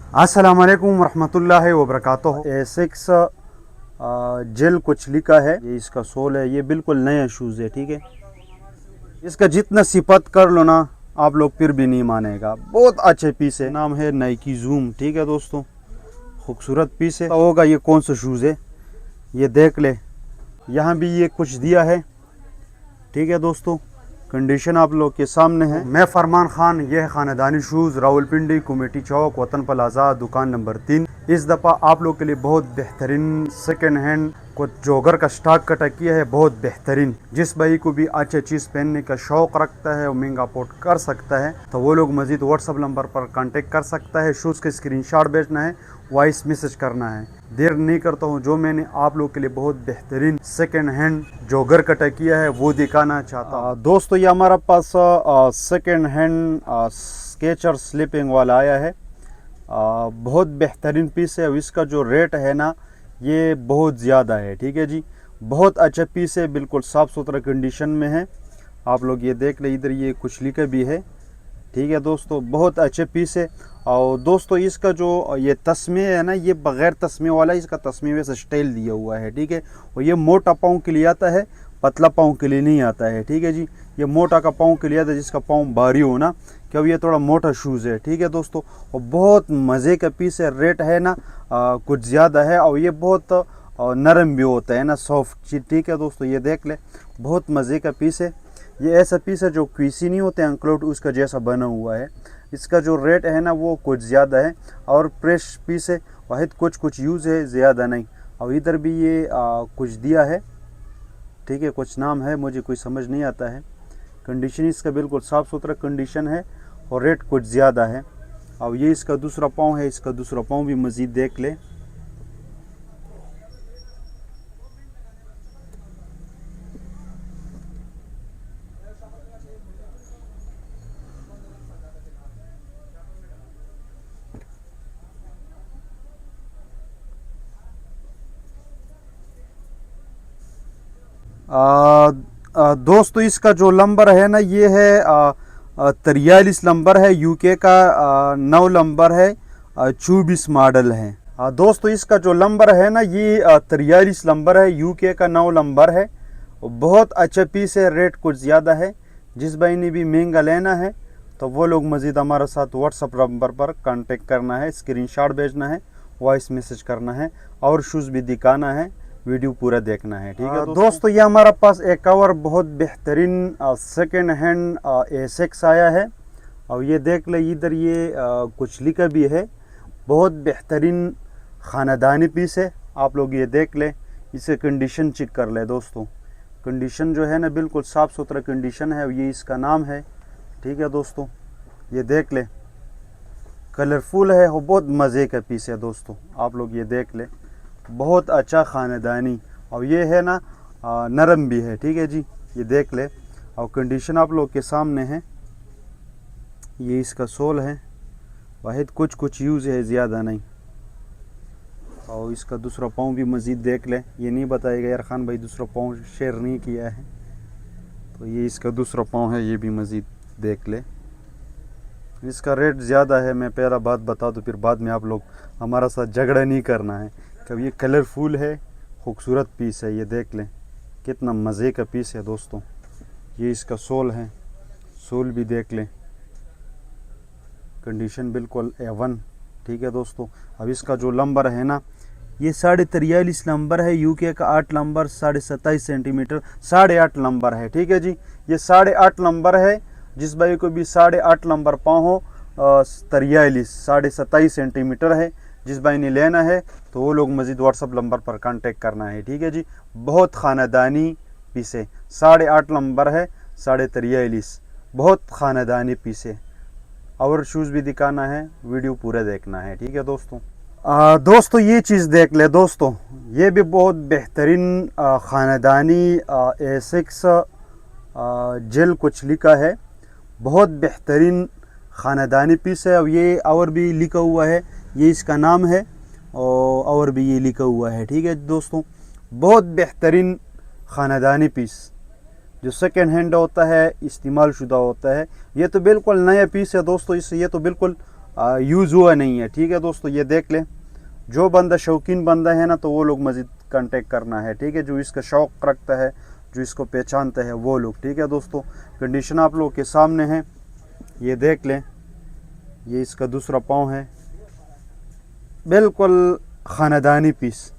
अस्सलाम वालेकुम रहमतुल्लाहि व बरकातुहू। A6 जेल कुछ लिखा है, ये इसका सोल है। ये बिल्कुल नया शूज़ है, ठीक है। इसका जितना सिफत कर लो ना आप लोग फिर भी नहीं मानेगा। बहुत अच्छे पीस है, नाम है नाइकी जूम, ठीक है दोस्तों। खूबसूरत पीस है। तो होगा ये कौन सा शूज़ है, ये देख ले। यहाँ भी ये कुछ दिया है, ठीक है दोस्तों। कंडीशन आप लोग के सामने है। मैं फरमान खान, यह है खानदानी शूज़, रावलपिंडी, कमेटी चौक, वतन प्लाजा, दुकान नंबर 3। इस दफ़ा आप लोग के लिए बहुत बेहतरीन सेकंड हैंड कुछ जोगर का स्टॉक कटा किया है, बहुत बेहतरीन। जिस भाई को भी अच्छी चीज़ पहनने का शौक़ रखता है, वो महंगा पोर्ट कर सकता है, तो वो लोग मज़ीद व्हाट्सअप नंबर पर कांटेक्ट कर सकता है। शूज़ के स्क्रीनशॉट भेजना है, वॉइस मैसेज करना है। देर नहीं करता हूँ, जो मैंने आप लोग के लिए बहुत बेहतरीन सेकंड हैंड जोगर कटा किया है वो दिखाना चाहता हूँ। दोस्तों ये हमारा पास सेकंड हैंड स्केचर स्लीपिंग वाला आया है। बहुत बेहतरीन पीस है। इसका जो रेट है ना, ये बहुत ज़्यादा है, ठीक है जी। बहुत अच्छा पीस है, बिल्कुल साफ़ सुथरा कंडीशन में है। आप लोग ये देख ले, इधर ये कुछ लिखा भी है, ठीक है दोस्तों। बहुत अच्छे पीस है। और दोस्तों इसका जो ये तस्मे है ना, ये बग़ैर तस्मे वाला, इसका तस्मे वैसे स्टाइल दिया हुआ है, ठीक है। और ये मोटा पाँव के लिए आता है, पतला पाँव के लिए नहीं आता है, ठीक है जी। ये मोटा का पाँव के लिए आता है, जिसका पाँव भारी हो ना, क्योंकि ये थोड़ा मोटा शूज़ है, ठीक है दोस्तों। और बहुत मज़े का पीस है। रेट है ना कुछ ज़्यादा है, और ये बहुत नरम भी होता है ना, सॉफ्ट, ठीक है दोस्तों। ये देख ले, बहुत मज़े का पीस है। ये ऐसा पीस है जो क्वीसी नहीं होते अंकलोट, उसका जैसा बना हुआ है। इसका जो रेट है ना वो कुछ ज़्यादा है, और फ्रेश पीस है, वाहिद कुछ यूज़ है, ज़्यादा नहीं। और इधर भी ये कुछ दिया है, ठीक है, कुछ नाम है, मुझे कोई समझ नहीं आता है। कंडीशन इसका बिल्कुल साफ़ सुथरा कंडीशन है, और रेट कुछ ज़्यादा है। और ये इसका दूसरा पाँव है, इसका दूसरा पाँव भी मज़ीद देख ले। दोस्तों इसका जो नंबर है ना, ये है 43 नंबर है, यूके का 9 नंबर है, 24 मॉडल है। दोस्तों इसका जो नंबर है ना, ये 43 नंबर है, यूके का 9 नंबर है। बहुत अच्छा पीस है। रेट कुछ ज़्यादा है। जिस भाई ने भी महंगा लेना है तो वो लोग मज़ीद हमारे साथ व्हाट्सअप नंबर पर कांटेक्ट करना है, स्क्रीनशॉट भेजना है, वॉइस मैसेज करना है, और शूज़ भी दिखाना है, वीडियो पूरा देखना है, ठीक है दोस्तों। ये हमारा पास एक और बहुत बेहतरीन सेकंड हैंड A6 आया है। और ये देख ले, इधर ये कुछ लिखा भी है। बहुत बेहतरीन ख़ानदानी पीस है। आप लोग ये देख ले, इसे कंडीशन चेक कर ले दोस्तों। कंडीशन जो है ना बिल्कुल साफ़ सुथरा कंडीशन है। ये इसका नाम है, ठीक है दोस्तों। ये देख ले, कलरफुल है, और बहुत मज़े का पीस है दोस्तों। आप लोग ये देख ले, बहुत अच्छा ख़ानदानी। और ये है ना नरम भी है, ठीक है जी। ये देख ले, और कंडीशन आप लोग के सामने है। ये इसका सोल है, वाहिद कुछ यूज़ है, ज़्यादा नहीं। और इसका दूसरा पाँव भी मज़ीद देख ले। ये नहीं बताएगा यार खान भाई दूसरा पाँव शेयर नहीं किया है, तो ये इसका दूसरा पाँव है, ये भी मज़ीद देख ले। इसका रेट ज़्यादा है। मैं पहला बात बता दूँ, फिर बाद में आप लोग हमारा साथ झगड़ा नहीं करना है। कब ये कलरफुल है, खूबसूरत पीस है। ये देख लें कितना मज़े का पीस है दोस्तों। ये इसका सोल है, सोल भी देख लें, कंडीशन बिल्कुल A1, ठीक है दोस्तों। अब इसका जो नंबर है ना, ये 43.5 नंबर है, यूके का 8 नंबर, 27.5 सेंटीमीटर, 8.5 नंबर है, ठीक है जी। ये 8.5 नंबर है। जिस भाई को भी 8.5 नंबर पाँव हो, 43 27.5 सेंटीमीटर है, जिस भाई ने लेना है तो वो लोग मज़ीद व्हाट्सअप नंबर पर कांटेक्ट करना है, ठीक है जी। बहुत ख़ानदानी पीस है। 8.5 नंबर है, 43.5, बहुत ख़ानदानी पीस है। और शूज़ भी दिखाना है, वीडियो पूरा देखना है, ठीक है दोस्तों। दोस्तों ये चीज़ देख ले दोस्तों, ये भी बहुत बेहतरीन ख़ानदानी A6 जेल कुछ लिखा है। बहुत बेहतरीन ख़ानदानी पीस है। अब ये और भी लिखा हुआ है, ये इसका नाम है, और भी ये लिखा हुआ है, ठीक है दोस्तों। बहुत बेहतरीन ख़ानदानी पीस, जो सेकेंड हैंड होता है, इस्तेमाल शुदा होता है। ये तो बिल्कुल नया पीस है दोस्तों। इससे ये तो बिल्कुल यूज़ हुआ नहीं है। ठीक है दोस्तों, ये देख लें। जो बंदा शौकीन बंदा है ना, तो वो लोग मज़ीद कांटेक्ट करना है। ठीक है, जो इसका शौक़ रखता है, जो इसको पहचानता है वो लोग। ठीक है दोस्तों, कंडीशन आप लोग के सामने है, ये देख लें। ये इसका दूसरा पाँव है, बिल्कुल ख़ानदानी पीस,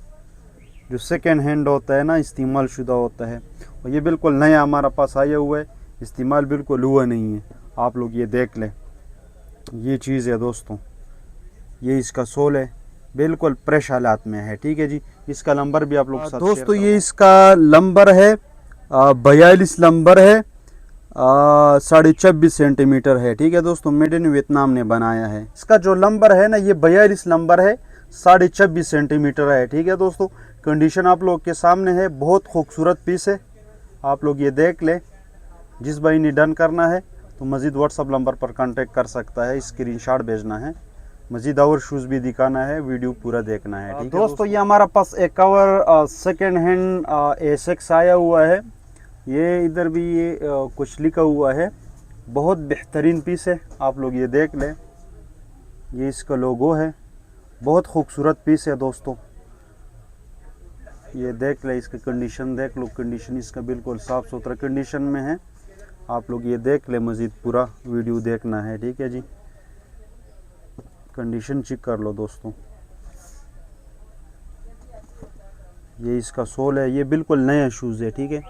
जो सेकेंड हैंड होता है ना, इस्तेमाल शुदा होता है, और ये बिल्कुल नया हमारा पास आया हुआ है, इस्तेमाल बिल्कुल हुआ नहीं है। आप लोग ये देख लें, ये चीज़ है दोस्तों। ये इसका सोल है, बिल्कुल फ्रेश हालात में है। ठीक है जी, इसका नंबर भी आप लोग साथ दोस्तों, ये इसका नंबर है 42 नंबर है, 26.5 सेंटीमीटर है। ठीक है दोस्तों, मेड इन वियतनाम ने बनाया है। इसका जो नंबर है ना, ये 42 नंबर है, 26.5 सेंटीमीटर है। ठीक है दोस्तों, कंडीशन आप लोग के सामने है, बहुत खूबसूरत पीस है। आप लोग ये देख लें। जिस भाई ने डन करना है तो मज़ीद व्हाट्सअप नंबर पर कांटेक्ट कर सकता है, स्क्रीनशॉट भेजना है, मज़ीद और शूज़ भी दिखाना है, वीडियो पूरा देखना है। ठीक है दोस्तों, ये हमारा पास एक कवर सेकेंड हैंड एसिक्स आया हुआ है। ये इधर भी ये कुछ लिखा हुआ है, बहुत बेहतरीन पीस है। आप लोग ये देख लें, ये इसका लोगो है, बहुत खूबसूरत पीस है दोस्तों। ये देख ले, इसकी कंडीशन देख लो, कंडीशन इसका बिल्कुल साफ़ सुथरा कंडीशन में है। आप लोग ये देख ले, मज़ीद पूरा वीडियो देखना है। ठीक है जी, कंडीशन चेक कर लो दोस्तों। ये इसका सोल है, ये बिल्कुल नया शूज़ है। ठीक है,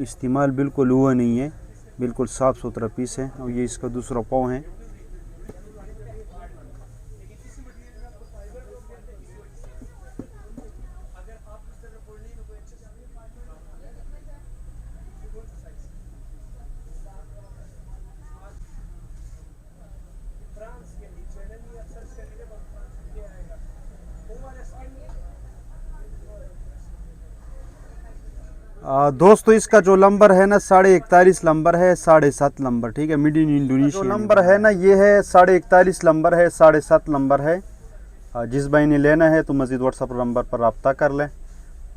इस्तेमाल बिल्कुल हुआ नहीं है, बिल्कुल साफ़ सुथरा पीस है। और ये इसका दूसरा पाँव है। दोस्तों, इसका जो नंबर है ना, 41.5 नंबर है, 7.5 नंबर। ठीक है, मेड इन इंडोनेशिया। जो नंबर है ना, ये है 41.5 नंबर है, 7.5 नंबर है। जिस भाई ने लेना है तो मज़ीद व्हाट्सअप नंबर पर रब्ता कर लें,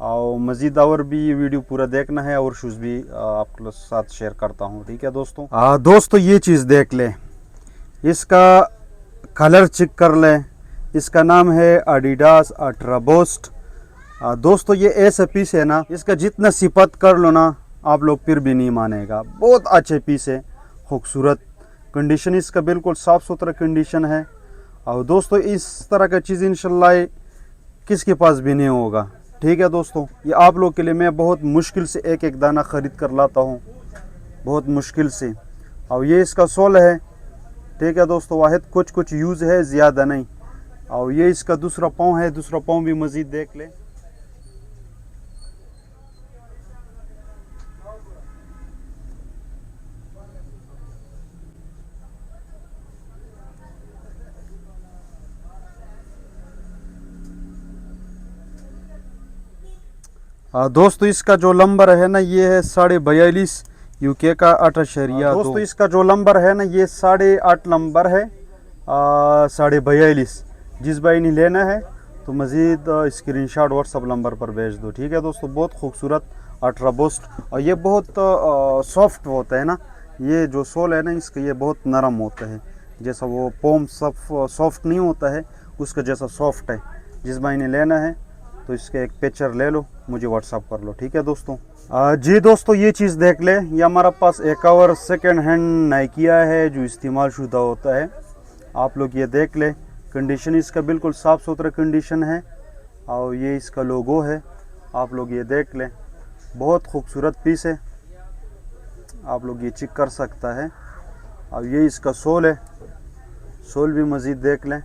और मज़ीद और भी वीडियो पूरा देखना है, और शूज़ भी आपके साथ शेयर करता हूँ। ठीक है दोस्तों। दोस्तों, ये चीज़ देख लें, इसका कलर चेक कर लें। इसका नाम है एडिडास अल्ट्रा बूस्ट। दोस्तों, ये ऐसा पीस है ना, इसका जितना सिफत कर लो ना, आप लोग फिर भी नहीं मानेगा। बहुत अच्छे पीस है, खूबसूरत कंडीशन इसका बिल्कुल साफ़ सुथरा कंडीशन है। और दोस्तों, इस तरह का चीज़ इंशाल्लाह किसके पास भी नहीं होगा। ठीक है दोस्तों, ये आप लोग के लिए मैं बहुत मुश्किल से एक एक दाना ख़रीद कर लाता हूँ, बहुत मुश्किल से। और ये इसका सोल है। ठीक है दोस्तों, वाहिद कुछ यूज़ है, ज़्यादा नहीं। और ये इसका दूसरा पाँव है, दूसरा पाँव भी मज़ीद देख ले। दोस्तों, इसका जो नंबर है ना, ये है 42.5 यूके का 8.2। दोस्तों, इसका जो नंबर है ना, ये 8.5 नंबर है, 42.5। जिस भाई ने लेना है तो मज़ीद स्क्रीनशॉट व्हाट्सअप नंबर पर भेज दो। ठीक है दोस्तों, बहुत खूबसूरत अल्ट्रा बूस्ट। और ये बहुत सॉफ्ट होता है ना, ये जो सोल है ना इसका, ये बहुत नरम होता है, जैसा वो पोम सॉफ्ट नहीं होता है, उसका जैसा सॉफ्ट है। जिस भाई ने लेना है तो इसके एक पिक्चर ले लो, मुझे व्हाट्सअप कर लो। ठीक है दोस्तों। जी दोस्तों, ये चीज़ देख ले, ये हमारा पास एक और सेकेंड हैंड नाइकिया है, जो इस्तेमाल शुदा होता है। आप लोग ये देख ले, कंडीशन इसका बिल्कुल साफ़ सुथरा कंडीशन है, और ये इसका लोगो है। आप लोग ये देख लें, बहुत खूबसूरत पीस है, आप लोग ये चेक कर सकता है। और ये इसका सोल है, सोल भी मज़ीद देख लें।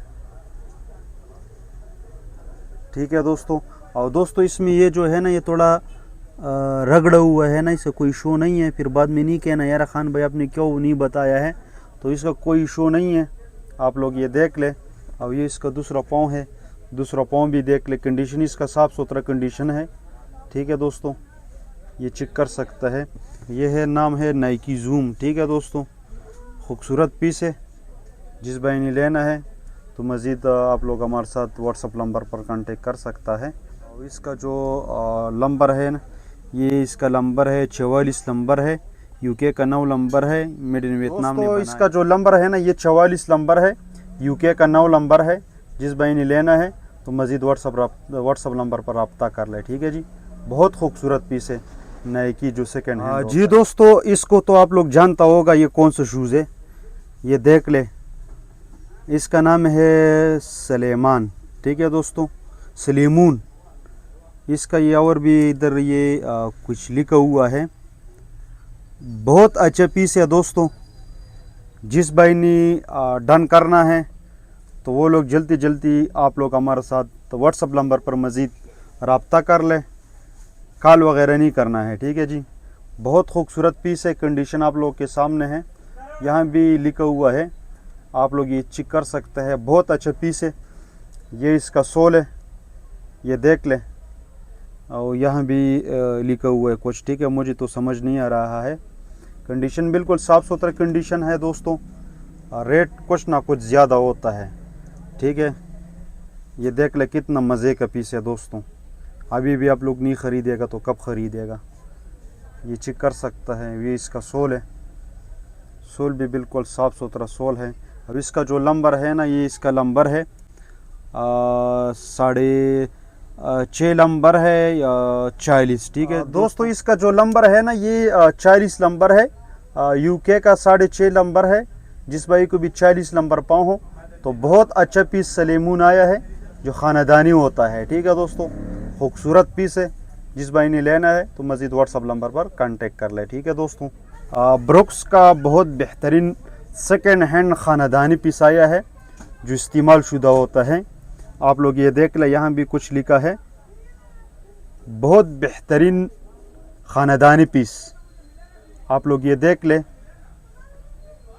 ठीक है दोस्तों। और दोस्तों, इसमें ये जो है ना, ये थोड़ा रगड़ा हुआ है ना, इसका कोई शो नहीं है, फिर बाद में नहीं कहना यार खान भाई आपने क्यों नहीं बताया है, तो इसका कोई शो नहीं है। आप लोग ये देख ले। और ये इसका दूसरा पाँव है, दूसरा पाँव भी देख ले, कंडीशन इसका साफ़ सुथरा कंडीशन है। ठीक है दोस्तों, ये चेक कर सकता है। ये है, नाम है नाइकी जूम। ठीक है दोस्तों, खूबसूरत पीस है। जिस भाई ने लेना है तो मज़ीद आप लोग हमारे साथ व्हाट्सअप नंबर पर कांटेक्ट कर सकता है। और इसका जो नंबर है ना, ये इसका नंबर है 44 नंबर है, यूके का 9 नंबर है, मेड इन वियतनाम ने बनाया। इसका जो नंबर है ना ये 44 नंबर है, यूके का 9 नंबर है। जिस भाई ने लेना है तो मज़ीद व्हाट्सअप नंबर पर रब्ता कर ले, ठीक है जी। बहुत खूबसूरत पीस है नाइकी जो सेकंड हैंड। जी दोस्तों, इसको तो आप लोग जानता होगा ये कौन सा शूज़ है, ये देख ले। इसका नाम है सलेमान, ठीक है दोस्तों, सलीमून इसका। ये और भी इधर ये कुछ लिखा हुआ है। बहुत अच्छा पीस है दोस्तों। जिस भाई ने डन करना है तो वो लोग जल्दी जल्दी आप लोग हमारे साथ व्हाट्सअप नंबर पर मज़ीद रब्ता कर ले, कॉल वगैरह नहीं करना है, ठीक है जी। बहुत खूबसूरत पीस है, कंडीशन आप लोग के सामने है, यहाँ भी लिखा हुआ है, आप लोग ये चेक कर सकते हैं। बहुत अच्छा पीस है। ये इसका सोल है, ये देख ले, और यहाँ भी लिखा हुआ है कुछ, ठीक है, मुझे तो समझ नहीं आ रहा है। कंडीशन बिल्कुल साफ़ सुथरा कंडीशन है दोस्तों। रेट कुछ ना कुछ ज़्यादा होता है, ठीक है। ये देख ले कितना मज़े का पीस है दोस्तों। अभी भी आप लोग नहीं ख़रीदेगा तो कब ख़रीदेगा, ये चेक कर सकता है। ये इसका सोल है, सोल भी बिल्कुल साफ़ सुथरा सोल है। अब इसका जो नंबर है ना, ये इसका नंबर है 6.5 नंबर है या 40, ठीक है दोस्तों। इसका जो नंबर है ना ये 40 नंबर है, यूके का 6.5 नंबर है। जिस भाई को भी 40 नंबर पाओ हो तो बहुत अच्छा पीस सलीमून आया है जो ख़ानदानी होता है, ठीक है दोस्तों। खूबसूरत पीस है। जिस भाई ने लेना है तो मज़ीद व्हाट्सअप नंबर पर कांटेक्ट कर ले, ठीक है दोस्तों। ब्रुक्स का बहुत बेहतरीन सेकेंड हैंड ख़ानदानी पीस आया है जो इस्तेमाल शुदा होता है। आप लोग ये देख ले, यहाँ भी कुछ लिखा है। बहुत बेहतरीन ख़ानदानी पीस, आप लोग ये देख ले,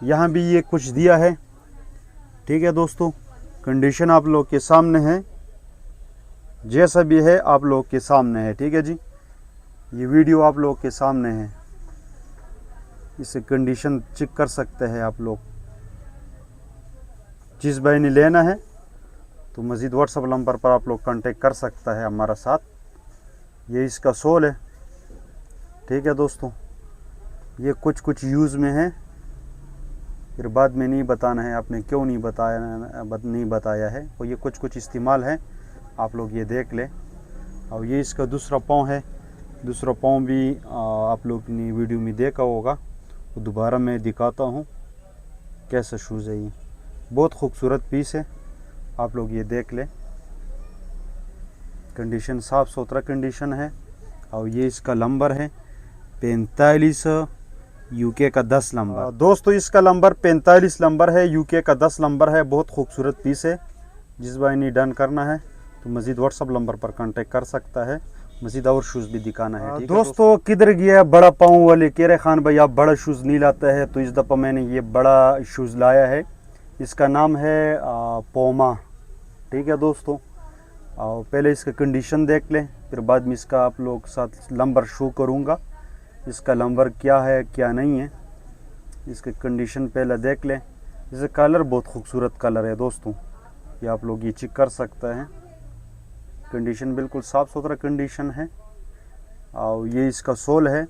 यहाँ भी ये कुछ दिया है, ठीक है दोस्तों। कंडीशन आप लोग के सामने है, जैसा भी है आप लोग के सामने है, ठीक है जी। ये वीडियो आप लोग के सामने है, इसे कंडीशन चेक कर सकते हैं आप लोग। जिस भाई ने लेना है तो मज़ीद व्हाट्सअप नंबर पर आप लोग कांटेक्ट कर सकता है हमारा साथ। ये इसका सोल है, ठीक है दोस्तों। ये कुछ यूज़ में है, फिर बाद में नहीं बताना है आपने क्यों नहीं बताया है। और ये कुछ इस्तेमाल है, आप लोग ये देख ले। और ये इसका दूसरा पाँव है, दूसरा पाँव भी आप लोग ने वीडियो में देखा होगा, वो दोबारा मैं दिखाता हूँ कैसा शूज़ है। ये बहुत खूबसूरत पीस है, आप लोग ये देख ले। कंडीशन साफ़ सुथरा कंडीशन है। और ये इसका नंबर है 45, यूके का 10 नंबर। दोस्तों इसका नंबर 45 नंबर है, यूके का 10 नंबर है। बहुत खूबसूरत पीस है। जिस भाई ने डन करना है तो मज़ीद व्हाट्सअप नंबर पर कांटेक्ट कर सकता है। मज़ीद और शूज़ भी दिखाना है, ठीक है दोस्तों। किधर गया बड़ा पाँव वाले? कह रहे खान भाई आप बड़ा शूज़ नहीं लाता है, तो इस दफ़ा मैंने ये बड़ा शूज़ लाया है। इसका नाम है पोमा, ठीक है दोस्तों। और पहले इसका कंडीशन देख लें, फिर बाद में इसका आप लोग साथ नंबर शो करूँगा, इसका नंबर क्या है क्या नहीं है। इसकी कंडीशन पहले देख लें। इसका कलर बहुत खूबसूरत कलर है दोस्तों, ये आप लोग ये चेक कर सकते हैं। कंडीशन बिल्कुल साफ़ सुथरा कंडीशन है। और ये इसका सोल है,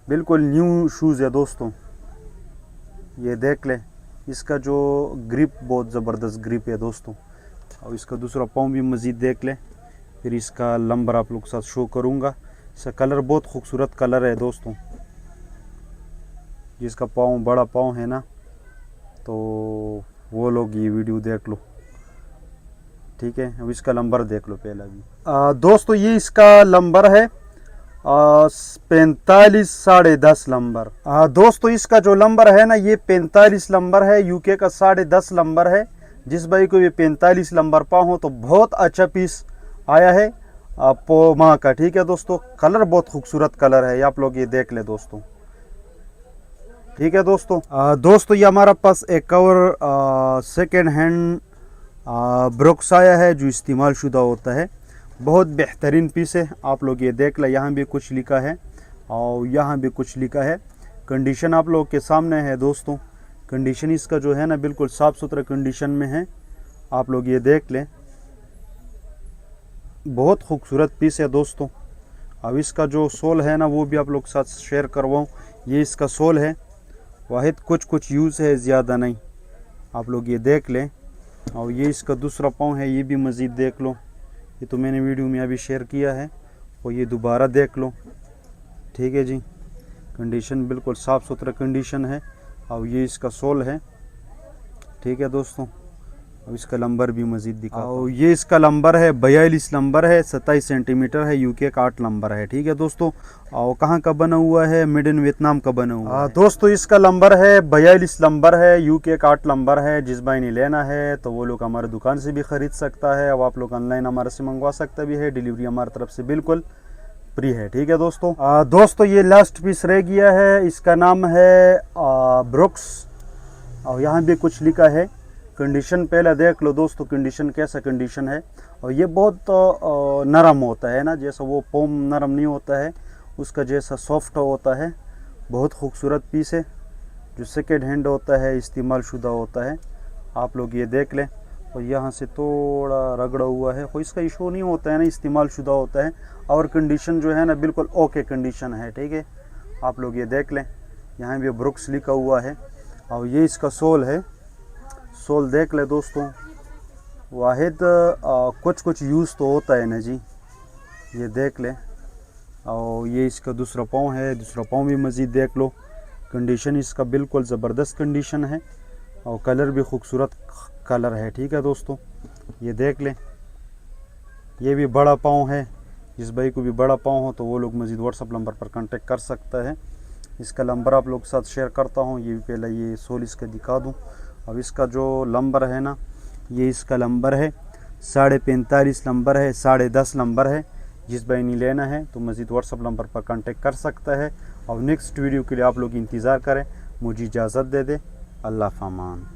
बिल्कुल न्यू शूज़ है दोस्तों, ये देख लें। इसका जो ग्रिप बहुत ज़बरदस्त ग्रिप है दोस्तों। और इसका दूसरा पाँव भी मज़ीद देख लें, फिर इसका नंबर आप लोग के साथ शो करूँगा। इसका कलर बहुत खूबसूरत कलर है दोस्तों। जिसका पाँव बड़ा पाँव है ना, तो वो लोग ये वीडियो देख लो, ठीक है। अब इसका नंबर देख लो पहला भी। दोस्तों ये इसका नंबर है 45 10.5 नंबर। दोस्तों इसका जो नंबर है ना ये 45 नंबर है, यूके का 10.5 नंबर है। जिस भाई को ये 45 नंबर पा हो तो बहुत अच्छा पीस आया है पोमा का, ठीक है दोस्तों। कलर बहुत खूबसूरत कलर है, आप लोग ये देख ले दोस्तों, ठीक है दोस्तों। दोस्तों ये हमारा पास एक और सेकेंड हैंड ब्रुक्स आया है जो इस्तेमाल शुदा होता है। बहुत बेहतरीन पीस है, आप लोग ये देख ले। यहाँ भी कुछ लिखा है और यहाँ भी कुछ लिखा है। कंडीशन आप लोग के सामने है दोस्तों। कंडीशन इसका जो है ना बिल्कुल साफ़ सुथरा कंडीशन में है, आप लोग ये देख लें। बहुत खूबसूरत पीस है दोस्तों, अब इसका जो सोल है ना वो भी आप लोग के साथ शेयर करवाऊँ। ये इसका सोल है, वाहिद कुछ यूज़ है, ज़्यादा नहीं। आप लोग ये देख लें। और ये इसका दूसरा पाँव है, ये भी मज़ीद देख लो। ये तो मैंने वीडियो में अभी शेयर किया है, और ये दोबारा देख लो। ठीक है जी, कंडीशन बिल्कुल साफ़ सुथरा कंडीशन है। और ये इसका सोल है। ठीक है दोस्तों, अब इसका नंबर भी मज़ीद दिखा। और ये इसका नंबर है 42 नंबर है, 27 सेंटीमीटर है, यूके का 8 नंबर है। ठीक है दोस्तों, और कहाँ का बना हुआ है? मेड इन वियतनाम का बना हुआ है। दोस्तों इसका नंबर है 42 नंबर है, यूके का 8 नंबर है। जिस भाई ने लेना है तो वो लोग हमारे दुकान से भी ख़रीद सकता है। अब आप लोग ऑनलाइन हमारे से मंगवा सकते भी है, डिलीवरी हमारी तरफ से बिल्कुल फ्री है। ठीक है दोस्तों। दोस्तों ये लास्ट पीस रह गया है, इसका नाम है ब्रुक्स, और यहाँ भी कुछ लिखा है। कंडीशन पहले देख लो दोस्तों, कंडीशन कैसा कंडीशन है। और ये बहुत नरम होता है ना, जैसा वो पोम नरम नहीं होता है, उसका जैसा सॉफ्ट होता है। बहुत खूबसूरत पीस है, जो सेकेंड हैंड होता है, इस्तेमाल शुदा होता है। आप लोग ये देख लें। और यहाँ से थोड़ा रगड़ा हुआ है, कोई इसका इशू नहीं होता है ना, इस्तेमाल शुदा होता है। और कंडीशन जो है ना बिल्कुल ओके कंडीशन है। ठीक है, आप लोग ये देख लें। यहाँ भी ब्रुक्स लिखा हुआ है। और ये इसका सोल है, सोल देख ले दोस्तों। वाहिद कुछ यूज़ तो होता है ना जी, ये देख ले। और ये इसका दूसरा पाँव है, दूसरा पाँव भी मज़ीद देख लो। कंडीशन इसका बिल्कुल ज़बरदस्त कंडीशन है, और कलर भी खूबसूरत कलर है। ठीक है दोस्तों, ये देख लें। ये भी बड़ा पाँव है, जिस भाई को भी बड़ा पाँव हो तो वो लोग मज़ीद व्हाट्सअप नंबर पर कांटेक्ट कर सकता है। इसका नंबर आप लोग के साथ शेयर करता हूँ। ये भी पहले ये सोल इसका दिखा दूँ। अब इसका जो नंबर है ना, ये इसका नंबर है 45.5 नंबर है, 10.5 नंबर है। जिस भाई ने लेना है तो मज़ीद व्हाट्सअप नंबर पर कांटेक्ट कर सकता है। और नेक्स्ट वीडियो के लिए आप लोग इंतज़ार करें। मुझे इजाज़त दे दे। अल्लाह फ़ामान।